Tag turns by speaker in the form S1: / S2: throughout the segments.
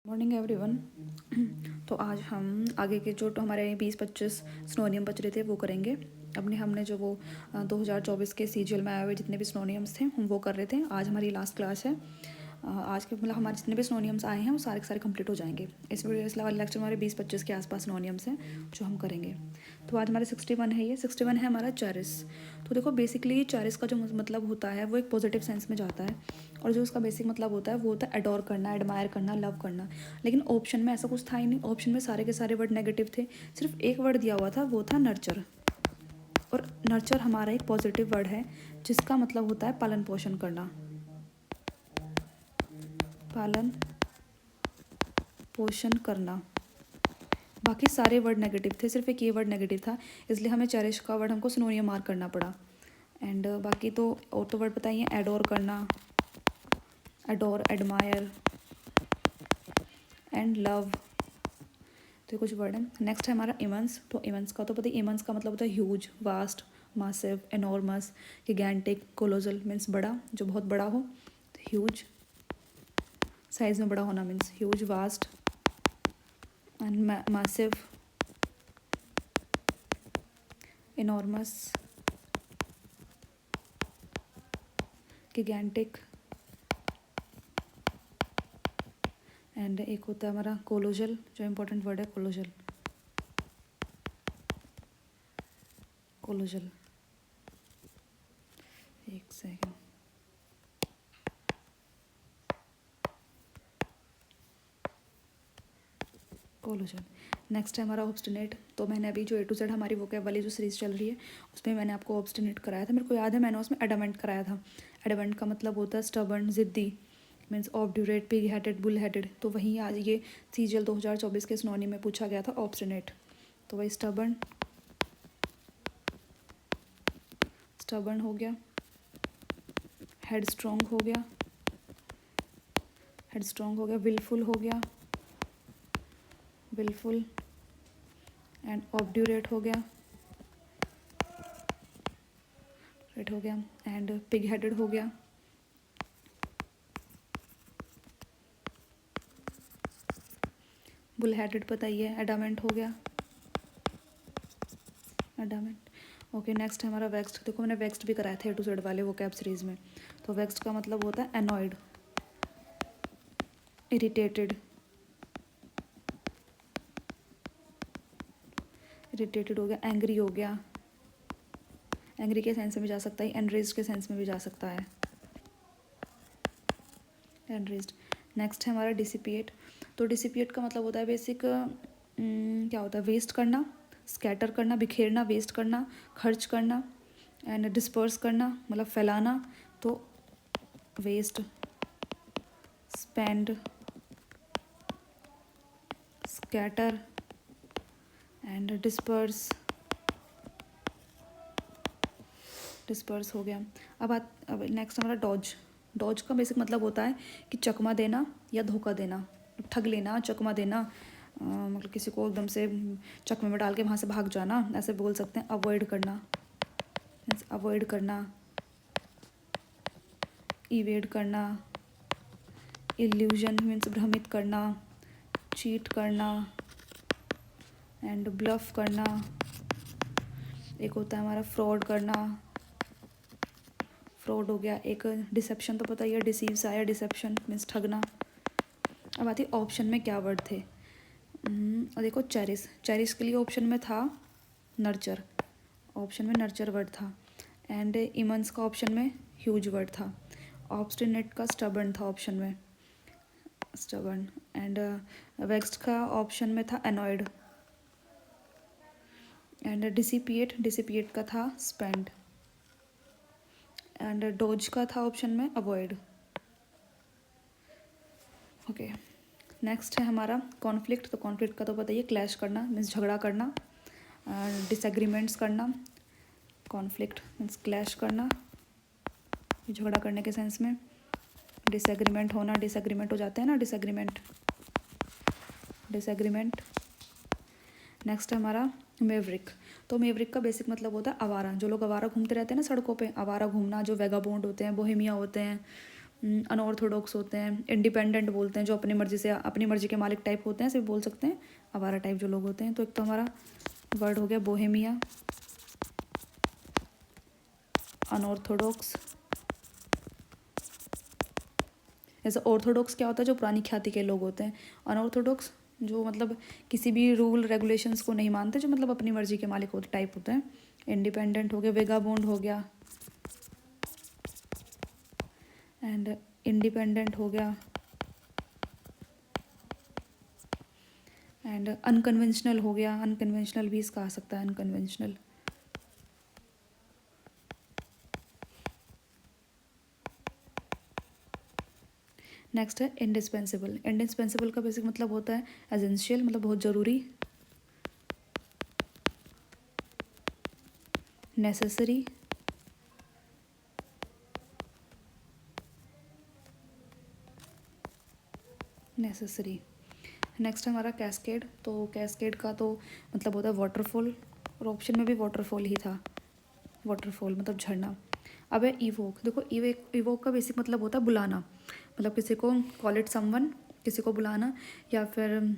S1: Morning everyone. तो आज हम आगे के जो हमारे 20-25 स्नोनियम बच रहे थे वो करेंगे। हमने जो वो 2024 के सीजीएल में आए हुए जितने भी स्नोनियम्स थे हम वो कर रहे थे। आज हमारी लास्ट क्लास है। आज के मतलब हमारे जितने भी स्नोनियम्स आए हैं वो सारे के सारे कंप्लीट हो जाएंगे। इस वाले लेक्चर में हमारे 20-25 के आसपास स्नोनियम्स हैं जो हम करेंगे। तो आज हमारे 61 है, ये 61 है हमारा चेरिस। तो देखो बेसिकली चेरिस का जो मतलब होता है वो एक पॉजिटिव सेंस में जाता है, और जो उसका बेसिक मतलब होता है वो होता है एडोर करना, एडमायर करना, लव करना। लेकिन ऑप्शन में ऐसा कुछ था ही नहीं। ऑप्शन में सारे के सारे वर्ड नेगेटिव थे, सिर्फ एक वर्ड दिया हुआ था, वो था नर्चर। और नर्चर हमारा एक पॉजिटिव वर्ड है जिसका मतलब होता है पालन पोषण करना, पालन पोषण करना। बाकी सारे वर्ड नेगेटिव थे, सिर्फ एक ये वर्ड नेगेटिव था, इसलिए हमें चेरिश का वर्ड हमको सिनोनियम मार्क करना पड़ा। एंड बाकी तो और तो वर्ड बताइए, एडोर करना, एडोर, एडमायर एंड लव, तो ये कुछ वर्ड है। नेक्स्ट है हमारा इमंस। तो इमंस का तो पता ही, इमंस का मतलब होता है huge, vast, massive, enormous, gigantic, colossal means बड़ा, जो बहुत बड़ा हो। ह्यूज साइज में बड़ा होना means huge, vast and massive, enormous, gigantic and एक होता है हमारा कोलोजल, जो इम्पोर्टेंट वर्ड है कोलोजल, कोलोजल। एक सेकेंड, कोलोजल। नेक्स्ट है हमारा ऑब्स्टिनेट। तो मैंने अभी जो ए टू जेड हमारी वोकैब वाली जो सीरीज़ चल रही है उसमें मैंने आपको ऑब्स्टिनेट कराया था, मेरे को याद है मैंने उसमें एडामेंट कराया था। एडामेंट का मतलब होता है स्टबर्न, जिद्दी, means obdurate, pig headed, bull headed. तो वहीं आज ये सीजीएल 2024 के स्नोनियम में पूछा गया था ऑब्स्टिनेट। तो वही स्टबर्न, स्टबर्न हो गया, हेडस्ट्रॉन्ग हो गया, हेडस्ट्रॉन्ग हो गया, विलफुल हो गया, विलफुल एंड ऑब्ड्यूरेट हो गया, रेट हो गया एंड पिग हेडेड हो गया, बुल हेडेड पता ही है, एडामेंट हो गया, एडामेंट। ओके, नेक्स्ट है हमारा वेक्स्ट। देखो मैंने वेक्स्ट भी कराया था ए टू जेड वाले वो कैब सीरीज में। तो वेक्स्ट का मतलब होता है एनॉयड, इरिटेटेड, इरिटेटेड हो गया, एंग्री हो गया, एंग्री के सेंस में भी जा सकता है, एनरेज्ड के सेंस में भी जा सकता है, एनरेज्ड। नेक्स्ट है हमारा डिसिपिएट। तो डिसिपिएट का मतलब होता है बेसिक क्या होता है, वेस्ट करना, स्कैटर करना, बिखेरना, वेस्ट करना, खर्च करना एंड डिस्पर्स करना, मतलब फैलाना। तो waste, spend, scatter and disperse, disperse हो गया। अब नेक्स्ट हमारा डॉज। डॉज का बेसिक मतलब होता है कि चकमा देना या धोखा देना, ठग लेना, चकमा देना, मतलब किसी को एकदम से चकमे में डाल के वहाँ से भाग जाना, ऐसे बोल सकते हैं। अवॉइड करना मीन्स अवॉइड करना, इवेड करना, इल्यूजन मीन्स भ्रमित करना, चीट करना एंड ब्लफ करना। एक होता है हमारा फ्रॉड करना, फ्रॉड हो गया। एक डिसेप्शन तो पता ही है, डिसीव से आया डिसेप्शन मीन्स ठगना। अब आती है ऑप्शन में क्या वर्ड थे। और देखो चेरिस, चेरिस के लिए ऑप्शन में था नर्चर, ऑप्शन में नर्चर वर्ड था। एंड इमंस का ऑप्शन में ह्यूज वर्ड था। ऑब्स्टिनेट का स्टबर्न था ऑप्शन में, स्टबर्न। एंड वेक्स्ट का ऑप्शन में था एनॉयड। एंड डिसिपिएट, डिसिपिएट का था स्पेंड। एंड डोज का था ऑप्शन में अवॉइड। ओके, नेक्स्ट है हमारा कॉन्फ्लिक्ट। तो कॉन्फ्लिक्ट का तो बताइए, क्लैश करना मीन्स झगड़ा करना, डिसएग्रीमेंट्स करना। कॉन्फ्लिक्ट मीन्स क्लैश करना, झगड़ा करने के सेंस में। डिसएग्रीमेंट होना, डिसएग्रीमेंट हो जाते हैं ना, डिसएग्रीमेंट, डिसएग्रीमेंट। नेक्स्ट है हमारा मेवरिक। तो मेवरिक का बेसिक मतलब होता है आवारा, जो लोग आवारा घूमते रहते हैं ना सड़कों पे, आवारा घूमना, जो वेगाबोंड होते हैं, बोहेमिया होते हैं, अनऑर्थोडॉक्स होते हैं, इंडिपेंडेंट बोलते हैं, जो अपनी मर्जी के मालिक टाइप होते हैं, सिर्फ बोल सकते हैं, आवारा टाइप जो लोग होते हैं। तो एक तो हमारा वर्ड हो गया बोहेमिया, अनऑर्थोडॉक्स। जैसे ऑर्थोडॉक्स क्या होता है, जो पुरानी ख्याति के लोग होते हैं। अनऑर्थोडॉक्स जो मतलब किसी भी रूल रेगुलेशंस को नहीं मानते, जो मतलब अपनी मर्जी के मालिक होते टाइप होते हैं। इंडिपेंडेंट हो गया, वेगाबोंड हो गया, एंड इंडिपेंडेंट हो गया, एंड अनकन्वेंशनल हो गया। अनकन्वेंशनल भी इसका आ सकता है, अनकन्वेंशनल। नेक्स्ट है इंडिस्पेंसिबल। इंडिस्पेंसिबल का बेसिक मतलब होता है एसेंशियल, मतलब बहुत ज़रूरी, नेसेसरी, नेसेसरी। नेक्स्ट हमारा कैस्केड। तो कैस्केड का तो मतलब होता है वाटरफॉल, और ऑप्शन में भी वाटरफॉल ही था, वाटरफॉल मतलब झरना। अब है इवोक। देखो इवोक का बेसिक मतलब होता है बुलाना, मतलब किसी को कॉल इट समवन, किसी को बुलाना, या फिर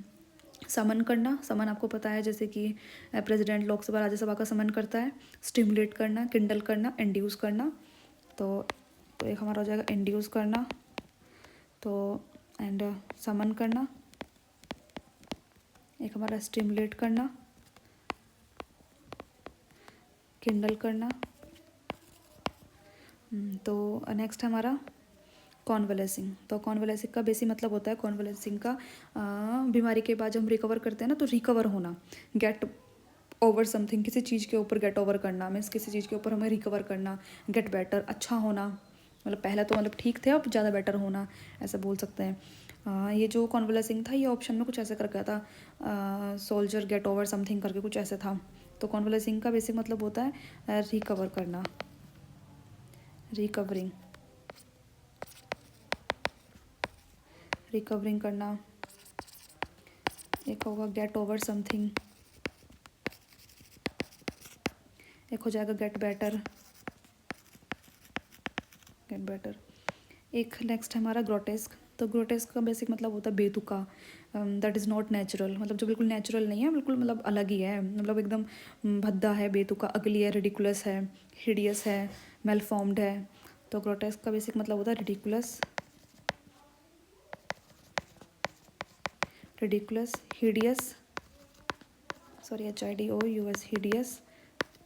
S1: समन करना। समन आपको पता है, जैसे कि प्रेसिडेंट लोकसभा राज्यसभा का समन करता है। स्टिमुलेट करना, किंडल करना, इंड्यूस करना। तो एक हमारा हो जाएगा इंड्यूस करना, तो एंड समन करना, एक हमारा स्टिमुलेट करना, किंडल करना। तो नेक्स्ट हमारा कॉन्वलेसिंग। तो कॉन्वलेसिंग का बेसिक मतलब होता है, कॉन्वलेसिंग का बीमारी के बाद जब हम रिकवर करते हैं ना, तो रिकवर होना, गेट ओवर समथिंग, किसी चीज़ के ऊपर गेट ओवर करना, मीन्स किसी चीज़ के ऊपर हमें रिकवर करना, गेट बेटर, अच्छा होना, मतलब पहले तो मतलब ठीक थे, अब ज़्यादा बेटर होना, ऐसा बोल सकते हैं। ये जो कॉन्वलेसिंग था, ये ऑप्शन में कुछ ऐसे करके था, सोल्जर गेट ओवर समथिंग करके कुछ ऐसे था। तो कॉन्वलेसिंग का बेसिक मतलब होता है रिकवर करना, रिकवरिंग, रिकवरिंग करना। एक होगा गेट ओवर समथिंग, एक हो जाएगा गेट बेटर, गेट बेटर। एक नेक्स्ट हमारा ग्रोटेस्क। तो ग्रोटेस्क का बेसिक मतलब होता है बेतुका, दैट इज़ नॉट नेचुरल, मतलब जो बिल्कुल नेचुरल नहीं है, बिल्कुल मतलब अलग ही है, मतलब एकदम भद्दा है, बेतुका, अगली है, रिडिकुलस है, हिडियस है, मेलफॉर्म्ड है। तो ग्रोटेस्क का बेसिक मतलब होता है ridiculous, ridiculous, hideous, sorry HIDOUS, hideous,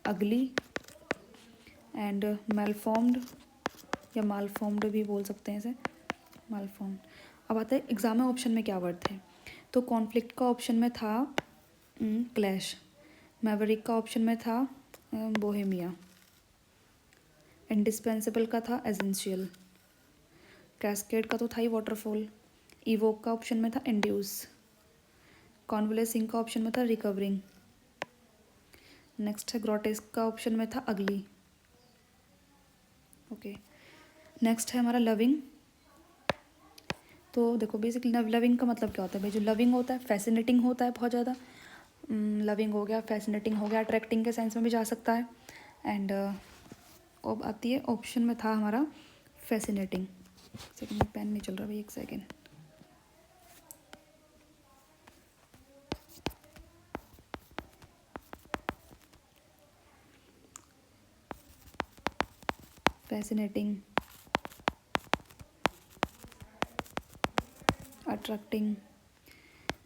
S1: अगली, एंड मेलफॉर्म्ड, या मालफॉर्म्ड भी बोल सकते हैं इसे, मालफॉर्म्ड। अब आता है एग्जाम में ऑप्शन में क्या वर्ड थे। तो कॉन्फ्लिक्ट का ऑप्शन में था क्लैश, मैवरिक का ऑप्शन में था बोहेमिया, इंडिस्पेंसिबल का था एसेंशियल, कैस्केड का तो था ही वाटरफॉल, इवोक का ऑप्शन में था इंड्यूस, कॉन्वलेसिंग का ऑप्शन में था रिकवरिंग, नेक्स्ट है ग्रोटेस्क का ऑप्शन में था अगली। ओके, नेक्स्ट है हमारा लविंग। तो देखो बेसिकली लविंग का मतलब क्या होता है भाई, जो लविंग होता है फैसिनेटिंग होता है बहुत ज़्यादा, लविंग हो गया, फैसिनेटिंग हो गया, अट्रैक्टिंग के सेंस में भी जा सकता है। एंड अब आती है ऑप्शन में था हमारा फैसिनेटिंग। सेकेंड में पेन नहीं चल रहा भाई, एक सेकेंड। Fascinating, attracting.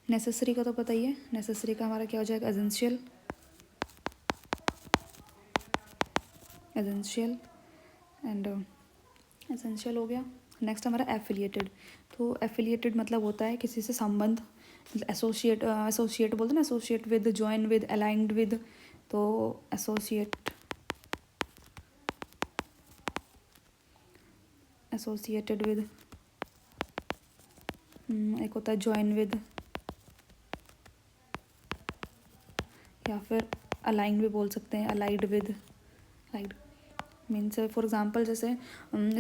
S1: नेसेसरी का तो पता ही है, नेसेसरी का हमारा क्या हो जाएगा एसेंशियल, एसेंशियल, एंड एसेंशियल हो गया। नेक्स्ट हमारा एफिलिएटेड। तो एफिलिएटेड मतलब होता है किसी से संबंध, एसोसिएट, एसोसिएट बोलते हैं ना, associate with, join with, aligned with. तो एसोसिएट, एसोसिएटेड विद, एक होता है ज्वाइन विद, या फिर अलाइंड भी बोल सकते हैं, allied with, allied means for example जैसे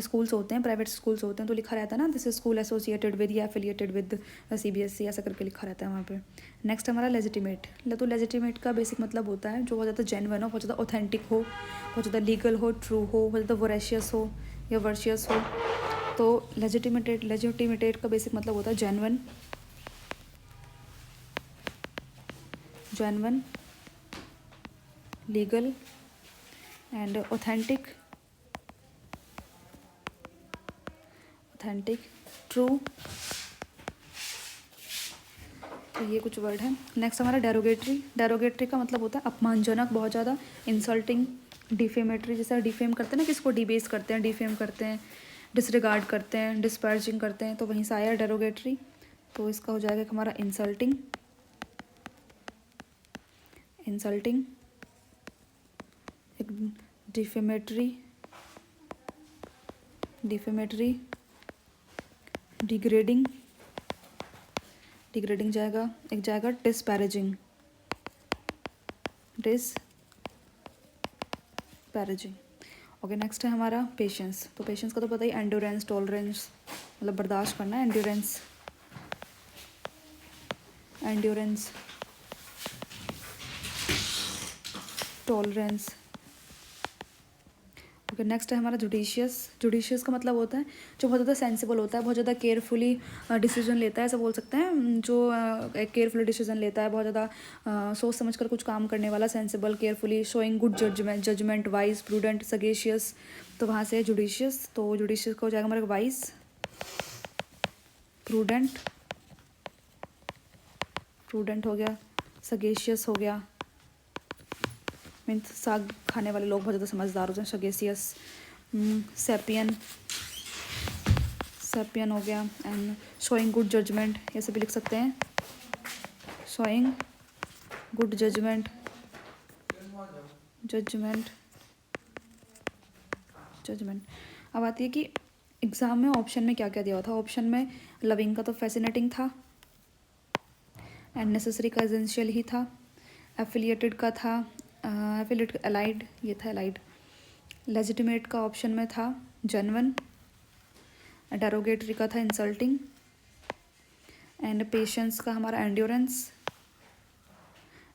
S1: स्कूल्स होते हैं, प्राइवेट स्कूल्स होते हैं, तो लिखा रहता है ना दिस स्कूल एसोसिएटेड विद या एफिलिएटेड विद CBSE, ऐसा करके लिखा रहता है वहाँ पे। नेक्स्ट हमारा लेजिटिमेट। तो लेजिटिमेट का बेसिक मतलब होता है जो बहुत ज़्यादा जेन्युइन हो, बहुत ज़्यादा ऑथेंटिक हो, बहुत ज़्यादा लीगल हो, ट्रू हो, बहुत ज़्यादा वोरेशियस हो या वर्शियस हो। तो लेजिटिमेटेड का बेसिक मतलब होता है genuine, legal and authentic, true. तो ये कुछ वर्ड है। नेक्स्ट हमारा डेरोगेटरी का मतलब होता है अपमानजनक, बहुत ज़्यादा, इंसल्टिंग, डिफेमेटरी, जैसे डिफेम करते हैं ना, किसको डिबेस करते हैं, डिफेम करते हैं, डिसरिगार्ड करते हैं, डिस्पैचिंग करते हैं, तो वहीं से आया डेरोगेटरी। तो इसका हो जाएगा हमारा इंसल्टिंग, एक डिफेमेटरी, डिग्रेडिंग जाएगा, एक जाएगा डिस्पैरेजिंग। ओके, नेक्स्ट है हमारा पेशेंस। तो पेशेंस का तो पता ही, एंड्योरेंस, टॉलरेंस, मतलब बर्दाश्त करना है, एंड्योरेंस, टॉलरेंस। ओके, नेक्स्ट है हमारा जुडिशियस का मतलब होता है जो बहुत ज़्यादा सेंसिबल होता है, बहुत ज़्यादा केयरफुली डिसीजन लेता है, ऐसा बोल सकते हैं, जो एक केयरफुली डिसीजन लेता है, बहुत ज़्यादा सोच समझ कर कुछ काम करने वाला, sensible, carefully, showing good judgement, wise, prudent, sagacious. तो वहाँ से जुडिशियस। तो जुडिशियस का हो जाएगा हमारा वाइज, प्रूडेंट हो गया, सगेशियस हो गया, मीन्स साग खाने वाले लोग बहुत ज़्यादा समझदार होते हैं, सगेशियस। सैपियन हो गया, एंड शोइंग गुड जजमेंट, ऐसे भी लिख सकते हैं, शोइंग गुड जजमेंट। अब आती है कि एग्ज़ाम में ऑप्शन में क्या क्या दिया हुआ था। ऑप्शन में लविंग का तो फैसिनेटिंग था, एंड नेसेसरी का एसेंशियल ही था, एफिलिएटेड का था, एलाइड, ये था एलाइड। लेजिटिमेट का ऑप्शन में था जेन्युइन, डेरोगेटरी का था इंसल्टिंग, एंड पेशेंस का हमारा एंड्योरेंस,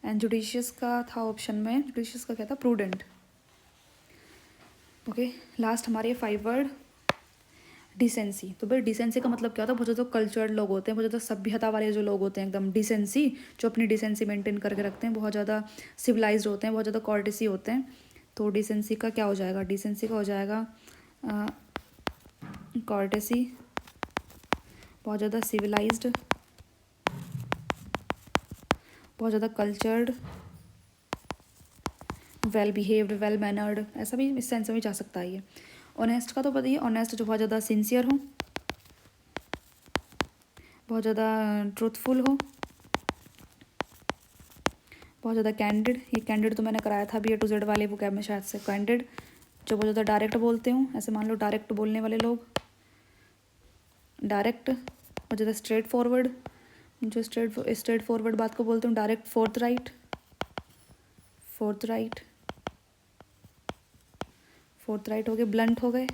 S1: एंड जुडिशियस का था ऑप्शन में, जुडिशियस का क्या था, प्रूडेंट। ओके, लास्ट हमारे 5 वर्ड, डिसेंसी। तो भाई डिसेंसी का मतलब क्या होता है, बहुत ज़्यादा कल्चर्ड लोग होते हैं, बहुत ज़्यादा सभ्यता वाले जो लोग होते हैं, एकदम डिसेंसी, जो अपनी डिसेंसी मेंटेन करके रखते हैं, बहुत ज़्यादा सिविलाइज्ड होते हैं, बहुत ज़्यादा कॉर्टेसी होते हैं। तो डिसेंसी का क्या हो जाएगा, डिसेंसी का हो जाएगा कॉर्टेसी, बहुत ज़्यादा सिविलाइज्ड, बहुत ज़्यादा cultured, well behaved, well mannered, ऐसा भी इस सेंस में जा सकता है ये। ऑनेस्ट का तो पता ही, ऑनेस्ट जो बहुत ज़्यादा सिंसियर हो, बहुत ज़्यादा ट्रूथफुल हो, बहुत ज़्यादा कैंडिड। ये कैंडिड तो मैंने कराया था बी A to Z वाले वो कैब में शायद से, कैंडिड, जो बहुत ज़्यादा डायरेक्ट बोलते हो, ऐसे मान लो डायरेक्ट बोलने वाले लोग, डायरेक्ट, बहुत ज़्यादा स्ट्रेट फॉरवर्ड, जो स्ट्रेट फॉरवर्ड बात को बोलते हूँ, डायरेक्ट, फोर्थ राइट हो गए, ब्लंट हो गए।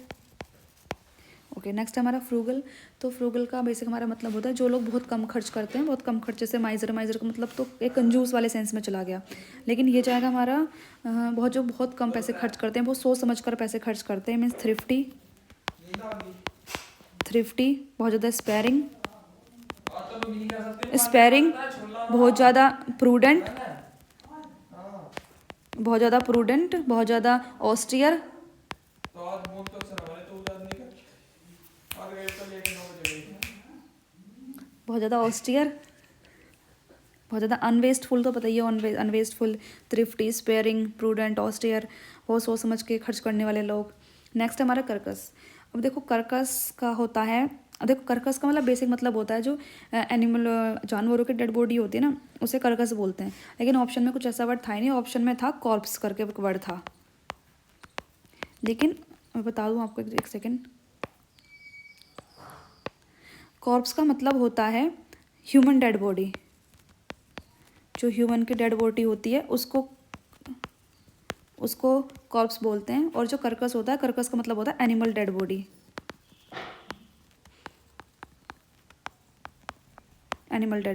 S1: ओके, नेक्स्ट हमारा फ्रूगल। तो फ्रूगल का बेसिक हमारा मतलब होता है जो लोग बहुत कम खर्च करते हैं, बहुत कम खर्चे से, माइजर का मतलब तो एक कंजूस वाले सेंस में चला गया, लेकिन ये जाएगा हमारा बहुत कम पैसे खर्च करते हैं, बहुत सोच समझ कर पैसे खर्च करते हैं, मीन्स थ्रिफ्टी, बहुत ज़्यादा स्पेयरिंग, बहुत ज़्यादा प्रूडेंट, बहुत ज़्यादा ऑस्टियर, बहुत ज़्यादा अनवेस्टफुल, तो पता ही है अनवेस्टफुल, थ्रिफ्टी, स्पेयरिंग, प्रूडेंट, ऑस्टियर, बहुत सोच समझ के खर्च करने वाले लोग। नेक्स्ट हमारा कर्कस। अब देखो कर्कस का होता है, अब देखो कर्कस का मतलब बेसिक मतलब होता है जो एनिमल, जानवरों की डेड बॉडी होती है ना, उसे कर्कस बोलते हैं, लेकिन ऑप्शन में कुछ ऐसा वर्ड था ही नहीं, ऑप्शन में था कॉर्प्स करके एक वर्ड था, लेकिन मैं बता दूँ आपको एक सेकेंड। कॉर्प्स का मतलब होता है ह्यूमन डेड बॉडी, जो ह्यूमन की डेड बॉडी होती है उसको कॉर्प्स बोलते हैं, और जो कर्कस होता है, कर्कस का मतलब होता है एनिमल डेड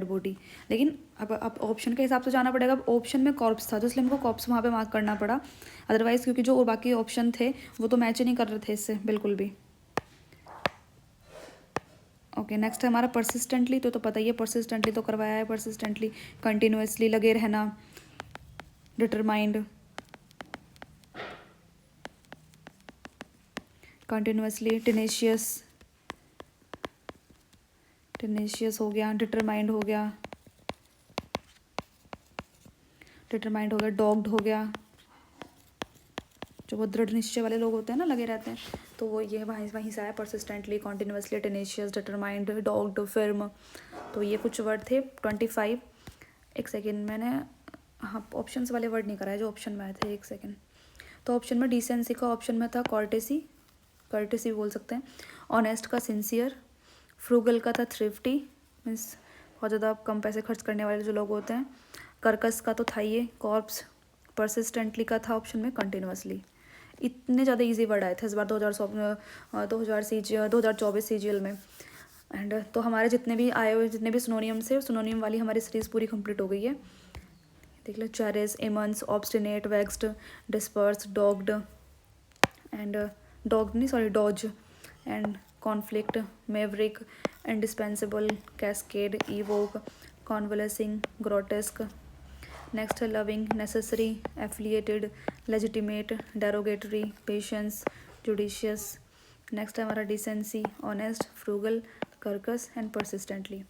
S1: बॉडी, लेकिन अब ऑप्शन के हिसाब से जाना पड़ेगा। अब ऑप्शन में कॉर्प्स था तो इसलिए हमको कॉर्प्स वहाँ पे मार्क करना पड़ा, अदरवाइज़ क्योंकि जो और बाकी ऑप्शन थे वो तो मैच ही नहीं कर रहे थे इससे बिल्कुल भी। ओके, नेक्स्ट है हमारा परसिस्टेंटली। तो पता ही है, परसिस्टेंटली तो करवाया है, परसिस्टेंटली कंटिन्यूसली लगे रहना, डिटरमाइंड, कंटिन्यूसली, टेनेशियस, टेनेशियस हो गया, डिटरमाइंड हो गया, डिटरमाइंड हो गया, डॉग्ड हो गया, जो वो दृढ़ निश्चय वाले लोग होते हैं ना, लगे रहते हैं, तो वो ये वहीं से आया, परसिस्टेंटली, कॉन्टिन्यूसली, टेनेशियस, डिटरमाइंड, डॉग्ड, फिर्म। तो ये कुछ वर्ड थे 25। एक सेकेंड, मैंने हाँ ऑप्शंस वाले वर्ड नहीं कराए जो ऑप्शन में आए थे, एक सेकेंड। तो ऑप्शन में डिसेंसी का ऑप्शन में था कॉर्टेसी, कर्टेसी बोल सकते हैं, ऑनेस्ट का सिंसियर, फ्रूगल का था थ्रिफ्टी, मीन्स बहुत ज़्यादा कम पैसे खर्च करने वाले जो लोग होते हैं, कर्कस का तो था ये कॉर्प्स, परसिस्टेंटली का था ऑप्शन में कंटिन्यूसली। इतने ज़्यादा इजी वर्ड आए थे इस बार 2024 CGL में। एंड तो हमारे जितने भी आए हुए जितने भी सिनोनियम्स थे, सिनोनियम वाली हमारी सीरीज़ पूरी कंप्लीट हो गई है। देख लो, cherish, immense, obstinate, vexed, disperse, dogged and dogged नहीं sorry dodge and conflict, maverick, indispensable, cascade, evoke, convalescing, grotesque. Next है loving, necessary, affiliated, legitimate, derogatory, patience, judicious. Next है हमारा decency, honest, frugal, carcass and persistently.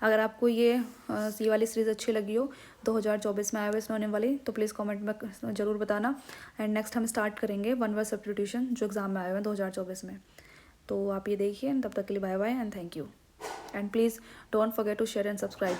S1: अगर आपको ये वाली series अच्छी लगी हो 2024 में आए हुए सिनोनिम वाली, तो प्लीज़ कमेंट में ज़रूर बताना। एंड नेक्स्ट हम स्टार्ट करेंगे वन वर्ड सब्स्टिट्यूशन जो एग्ज़ाम में आए हुए हैं 2024 में। तो आप ये देखिए, तब तक के लिए bye bye and thank you. And please don't forget to share and subscribe.